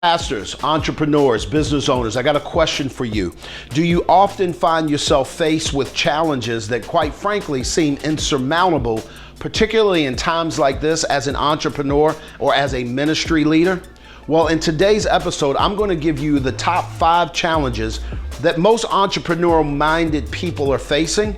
Pastors, entrepreneurs, business owners, I got a question for you. Do you often find yourself faced with challenges that quite frankly seem insurmountable, particularly in times like this as an entrepreneur or as a ministry leader? Well, in today's episode, I'm going to give you the top 5 challenges that most entrepreneurial-minded people are facing,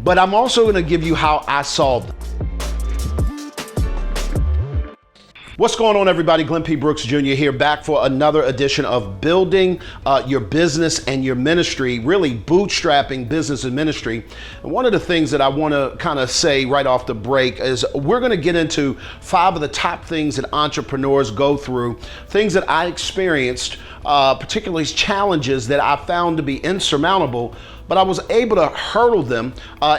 but I'm also going to give you how I solved them. What's going on, everybody? Glenn P. Brooks Jr. here, back for another edition of Building Your Business and Your Ministry, really bootstrapping business and ministry. And one of the things that I want to kind of say right off the break is we're going to get into 5 of the top things that entrepreneurs go through, things that I experienced, particularly challenges that I found to be insurmountable, but I was able to hurdle them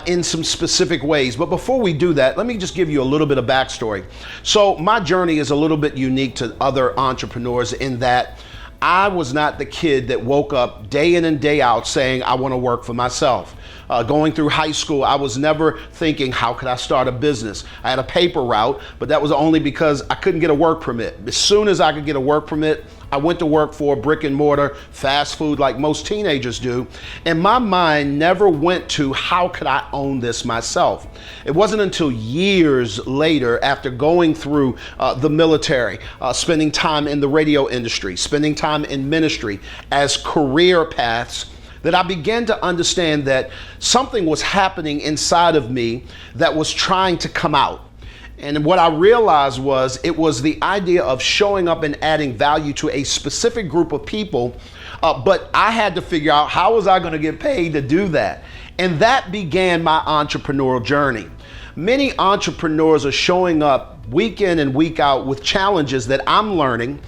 in some specific ways. But before we do that, let me just give you a little bit of backstory. So my journey is a little bit unique to other entrepreneurs in that I was not the kid that woke up day in and day out saying, I want to work for myself. Going through high school, I was never thinking, how could I start a business? I had a paper route, but that was only because I couldn't get a work permit. As soon as I could get a work permit, I went to work for brick and mortar, fast food like most teenagers do. And my mind never went to how could I own this myself? It wasn't until years later, after going through the military, spending time in the radio industry, spending time in ministry as career paths, that I began to understand that something was happening inside of me that was trying to come out. And what I realized was it was the idea of showing up and adding value to a specific group of people, but I had to figure out how was I going to get paid to do that. And that began my entrepreneurial journey. Many entrepreneurs are showing up week in and week out with challenges that I'm learning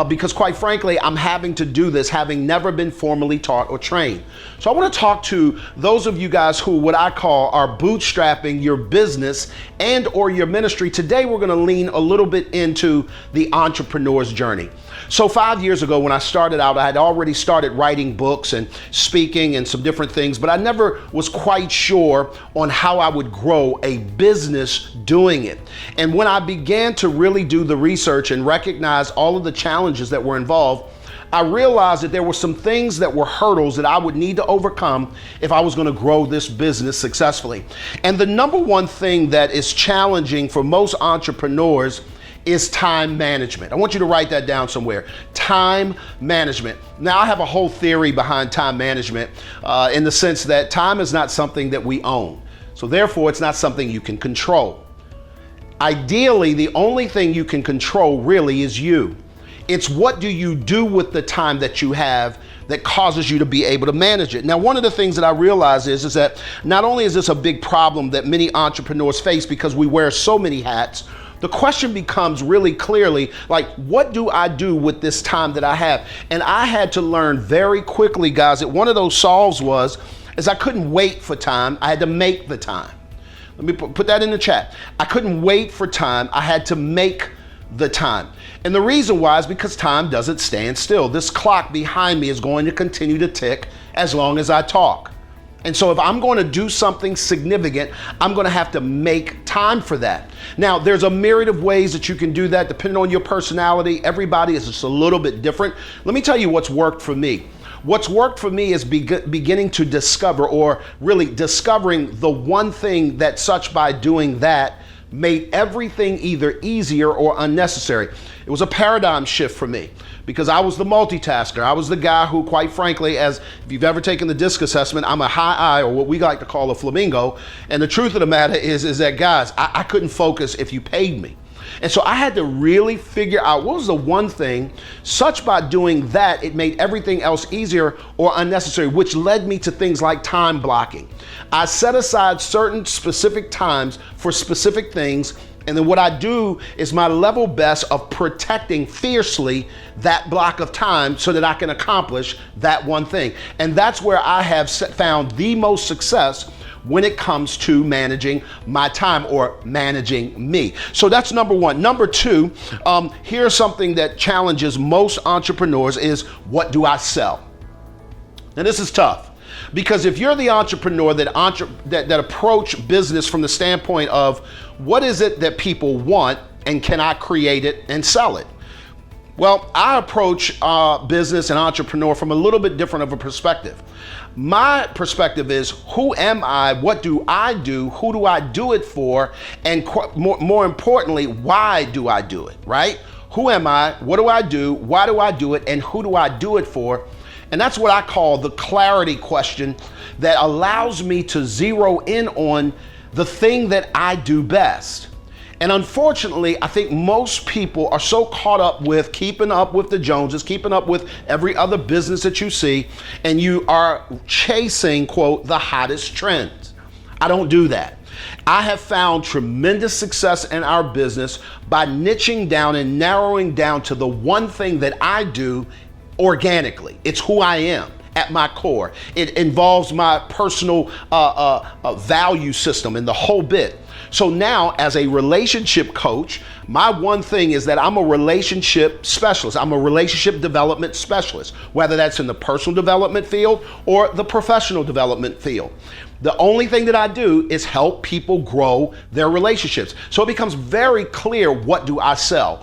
because quite frankly, I'm having to do this having never been formally taught or trained. So I want to talk to those of you guys who what I call are bootstrapping your business and or your ministry. Today, we're going to lean a little bit into the entrepreneur's journey. So 5 years ago, when I started out, I had already started writing books and speaking and some different things, but I never was quite sure on how I would grow a business doing it. And when I began to really do the research and recognize all of the challenges that were involved, I realized that there were some things that were hurdles that I would need to overcome if I was going to grow this business successfully. And the number one thing that is challenging for most entrepreneurs is time management. I want you to write that down somewhere. Time management. Now, I have a whole theory behind time management in the sense that time is not something that we own. So therefore, it's not something you can control. Ideally, the only thing you can control really is you. It's what do you do with the time that you have that causes you to be able to manage it. Now, one of the things that I realize is that not only is this a big problem that many entrepreneurs face because we wear so many hats, the question becomes really clearly, like, what do I do with this time that I have? And I had to learn very quickly, guys, that one of those solves is I couldn't wait for time. I had to make the time. Let me put that in the chat. I couldn't wait for time. I had to make the time. And the reason why is because time doesn't stand still. This clock behind me is going to continue to tick as long as I talk. And so if I'm going to do something significant, I'm going to have to make time for that. Now, there's a myriad of ways that you can do that depending on your personality. Everybody is just a little bit different. Let me tell you what's worked for me. What's worked for me is beginning to discover, or really discovering the one thing that such by doing that made everything either easier or unnecessary. It was a paradigm shift for me because I was the multitasker. I was the guy who, quite frankly, if you've ever taken the DISC assessment, I'm a high I, or what we like to call a flamingo. And the truth of the matter is that, guys, I couldn't focus if you paid me. And so I had to really figure out what was the one thing, such by doing that, it made everything else easier or unnecessary, which led me to things like time blocking. I set aside certain specific times for specific things, and then what I do is my level best of protecting fiercely that block of time so that I can accomplish that one thing. And that's where I have found the most success when it comes to managing my time or managing me. So that's number one. Number two, here's something that challenges most entrepreneurs is, what do I sell? And this is tough because if you're the entrepreneur that approach business from the standpoint of what is it that people want and can I create it and sell it? Well, I approach business and entrepreneur from a little bit different of a perspective. My perspective is, who am I? What do I do? Who do I do it for? And more importantly, why do I do it, right? Who am I? What do I do? Why do I do it? And who do I do it for? And that's what I call the clarity question that allows me to zero in on the thing that I do best. And unfortunately, I think most people are so caught up with keeping up with the Joneses, keeping up with every other business that you see, and you are chasing, quote, the hottest trends. I don't do that. I have found tremendous success in our business by niching down and narrowing down to the one thing that I do organically. It's who I am at my core. It involves my personal value system and the whole bit. So now, as a relationship coach, my one thing is that I'm a relationship specialist. I'm a relationship development specialist, whether that's in the personal development field or the professional development field. The only thing that I do is help people grow their relationships. So it becomes very clear, what do I sell?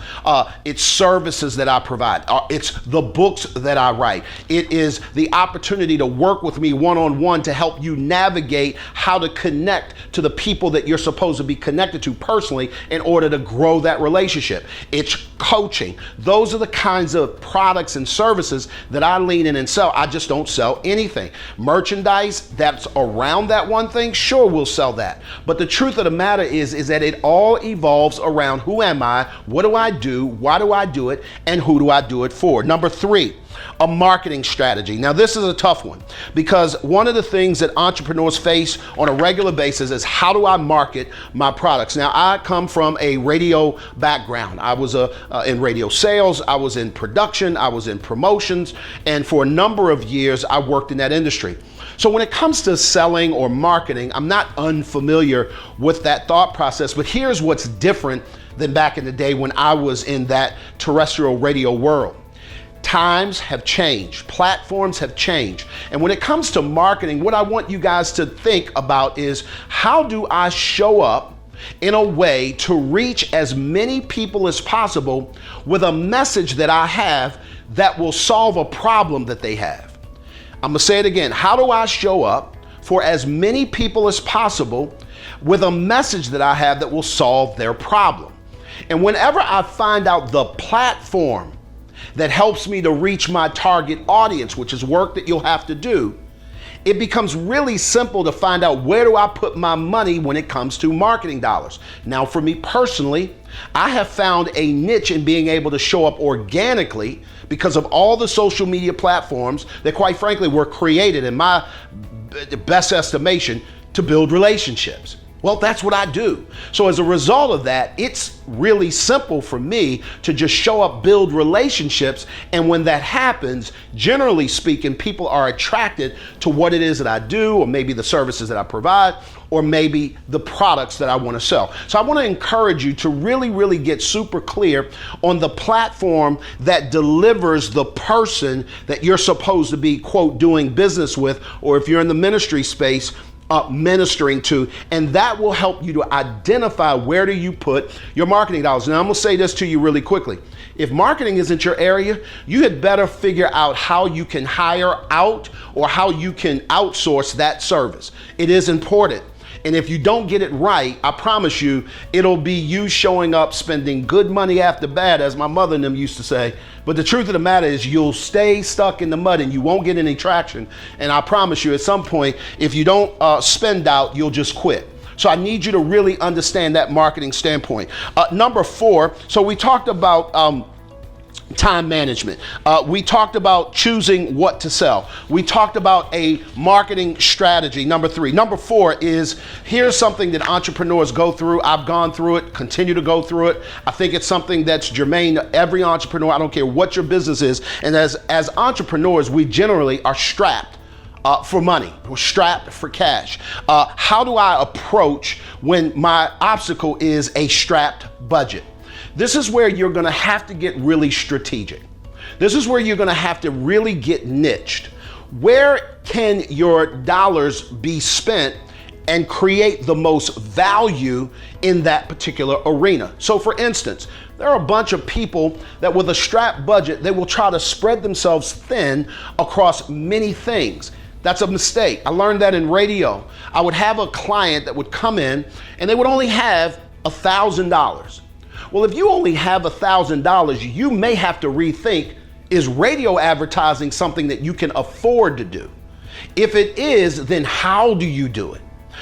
It's services that I provide. It's the books that I write. It is the opportunity to work with me one-on-one to help you navigate how to connect to the people that you're supposed to be connected to personally in order to grow that relationship. It's coaching. Those are the kinds of products and services that I lean in and sell. I just don't sell anything. Merchandise that's around that one thing, sure, we'll sell that. But the truth of the matter is that it all evolves around, who am I, what do I do, why do I do it, and who do I do it for? Number 3, a marketing strategy. Now, this is a tough one, because one of the things that entrepreneurs face on a regular basis is, how do I market my products? Now, I come from a radio background. I was in radio sales, I was in production, I was in promotions, and for a number of years, I worked in that industry. So when it comes to selling or marketing, I'm not unfamiliar with that thought process, but here's what's different than back in the day when I was in that terrestrial radio world. Times have changed, platforms have changed. And when it comes to marketing, what I want you guys to think about is, how do I show up in a way to reach as many people as possible with a message that I have that will solve a problem that they have? I'm gonna say it again. How do I show up for as many people as possible with a message that I have that will solve their problem? And whenever I find out the platform that helps me to reach my target audience, which is work that you'll have to do, it becomes really simple to find out, where do I put my money when it comes to marketing dollars? Now, for me personally, I have found a niche in being able to show up organically because of all the social media platforms that, quite frankly, were created, in my best estimation, to build relationships. Well, that's what I do. So as a result of that, it's really simple for me to just show up, build relationships. And when that happens, generally speaking, people are attracted to what it is that I do, or maybe the services that I provide, or maybe the products that I want to sell. So I want to encourage you to really get super clear on the platform that delivers the person that you're supposed to be, quote, doing business with, or if you're in the ministry space, ministering to, and that will help you to identify, where do you put your marketing dollars. Now, I'm gonna say this to you really quickly. If marketing isn't your area, you had better figure out how you can hire out or how you can outsource that service. It is important. And if you don't get it right, I promise you, it'll be you showing up spending good money after bad, as my mother and them used to say. But the truth of the matter is, you'll stay stuck in the mud and you won't get any traction. And I promise you, at some point, if you don't spend out, you'll just quit. So I need you to really understand that marketing standpoint. Number 4, so we talked about time management. We talked about choosing what to sell. We talked about a marketing strategy, number 3. Number 4 is, here's something that entrepreneurs go through. I've gone through it, continue to go through it. I think it's something that's germane to every entrepreneur. I don't care what your business is. And as entrepreneurs, we generally are strapped for money. We're strapped for cash. How do I approach when my obstacle is a strapped budget? This is where you're gonna have to get really strategic. This is where you're gonna have to really get niched. Where can your dollars be spent and create the most value in that particular arena. So for instance, there are a bunch of people that with a strapped budget, they will try to spread themselves thin across many things. That's a mistake. I learned that in radio. I would have a client that would come in and they would only have $1,000. Well, if you only have $1,000, you may have to rethink, is radio advertising something that you can afford to do? If it is, then how do you do it?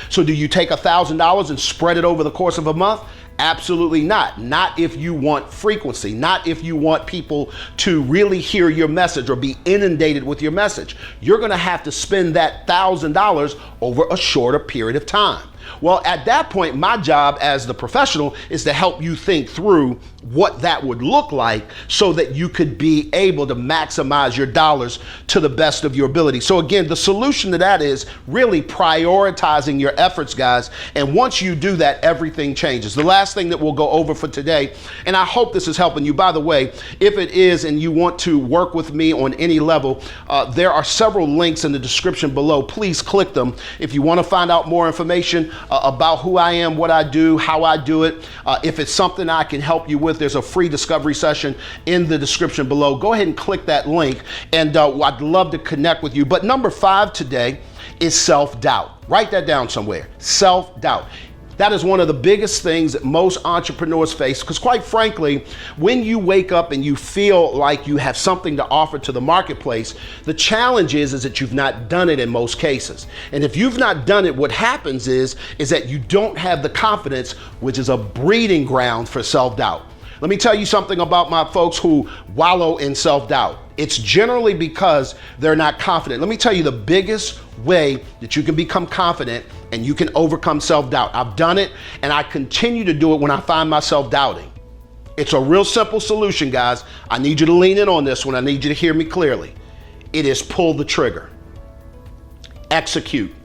So do you take $1,000 and spread it over the course of a month? Absolutely not. Not if you want frequency, not if you want people to really hear your message or be inundated with your message. You're going to have to spend that $1,000 over a shorter period of time. Well, at that point, my job as the professional is to help you think through what that would look like so that you could be able to maximize your dollars to the best of your ability. So again, the solution to that is really prioritizing your efforts, guys. And once you do that, everything changes. The last thing that we'll go over for today, and I hope this is helping you. By the way, if it is and you want to work with me on any level, there are several links in the description below. Please click them if you want to find out more information about who I am, what I do, how I do it. If it's something I can help you with, there's a free discovery session in the description below. Go ahead and click that link, and I'd love to connect with you. But number 5 today is self-doubt. Write that down somewhere. Self-doubt. That is one of the biggest things that most entrepreneurs face, because quite frankly, when you wake up and you feel like you have something to offer to the marketplace, the challenge is that you've not done it in most cases. And if you've not done it, what happens is that you don't have the confidence, which is a breeding ground for self-doubt. Let me tell you something about my folks who wallow in self-doubt. It's generally because they're not confident. Let me tell you the biggest way that you can become confident and you can overcome self-doubt. I've done it and I continue to do it when I find myself doubting. It's a real simple solution, guys. I need you to lean in on this one. I need you to hear me clearly. It is pull the trigger. Execute.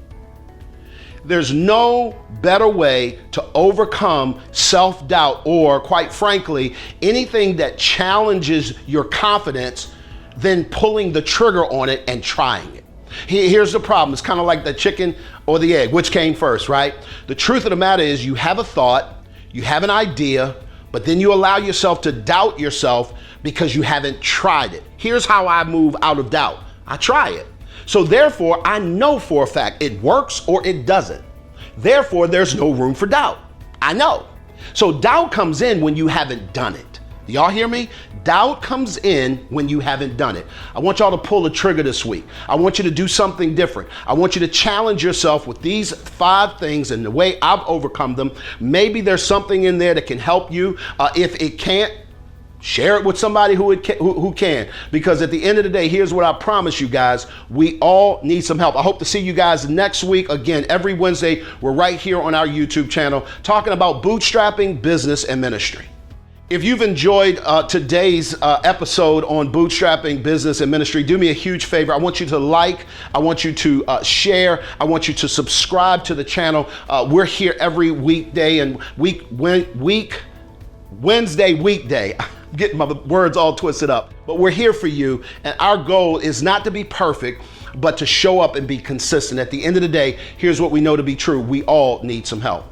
There's no better way to overcome self-doubt or, quite frankly, anything that challenges your confidence than pulling the trigger on it and trying it. Here's the problem. It's kind of like the chicken or the egg. Which came first, right? The truth of the matter is you have a thought, you have an idea, but then you allow yourself to doubt yourself because you haven't tried it. Here's how I move out of doubt. I try it. So therefore, I know for a fact it works or it doesn't. Therefore, there's no room for doubt. I know. So doubt comes in when you haven't done it. Do y'all hear me? Doubt comes in when you haven't done it. I want y'all to pull the trigger this week. I want you to do something different. I want you to challenge yourself with these 5 things and the way I've overcome them. Maybe there's something in there that can help you. If it can't, share it with somebody who can, because at the end of the day, here's what I promise you guys, we all need some help. I hope to see you guys next week. Again, every Wednesday, we're right here on our YouTube channel talking about bootstrapping business and ministry. If you've enjoyed today's episode on bootstrapping business and ministry, do me a huge favor. I want you to like, I want you to share, I want you to subscribe to the channel. We're here every weekday and Wednesday weekday. I'm getting my words all twisted up, but we're here for you. And our goal is not to be perfect, but to show up and be consistent. At the end of the day, here's what we know to be true. We all need some help.